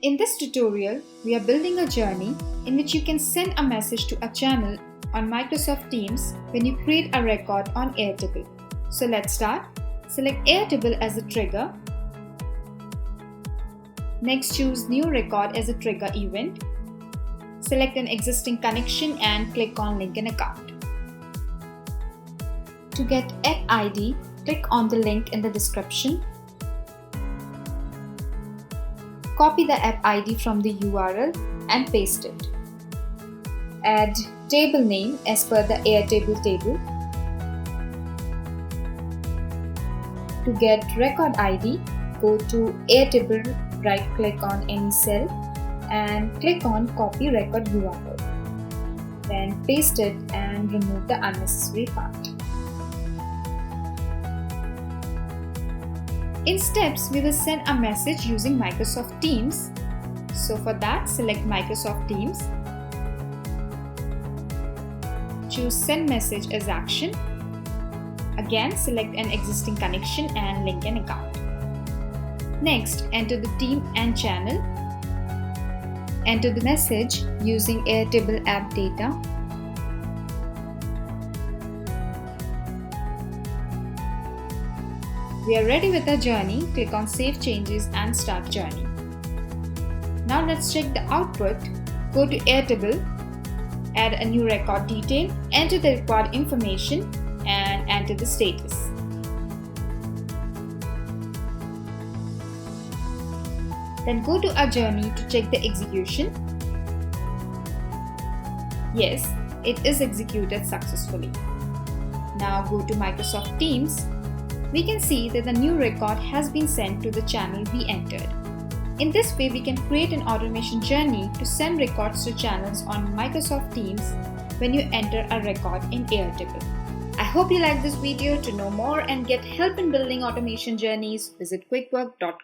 In this tutorial, we are building a journey in which you can send a message to a channel on Microsoft Teams when you create a record on Airtable. So let's start. Select Airtable as a trigger. Next, choose New Record as a trigger event. Select an existing connection and click on Link an Account. To get app ID, click on the link in the description. Copy the app ID from the URL and paste it. Add table name as per the Airtable table. To get record ID, go to Airtable, right-click on any cell and click on Copy Record URL. Then paste it and remove the unnecessary part. In steps, we will send a message using Microsoft Teams. So for that, select Microsoft Teams. Choose Send Message as Action. Again, select an existing connection and link an account. Next, enter the team and channel. Enter the message using Airtable app data. We are ready with our journey. Click on Save Changes and Start Journey. Now let's check the output. Go to Airtable, add a new record detail, enter the required information and enter the status. Then go to our journey to check the execution. Yes, it is executed successfully. Now go to Microsoft Teams. We can see that the new record has been sent to the channel we entered. In this way, we can create an automation journey to send records to channels on Microsoft Teams when you enter a record in Airtable. I hope you liked this video. To know more and get help in building automation journeys, visit quickwork.com.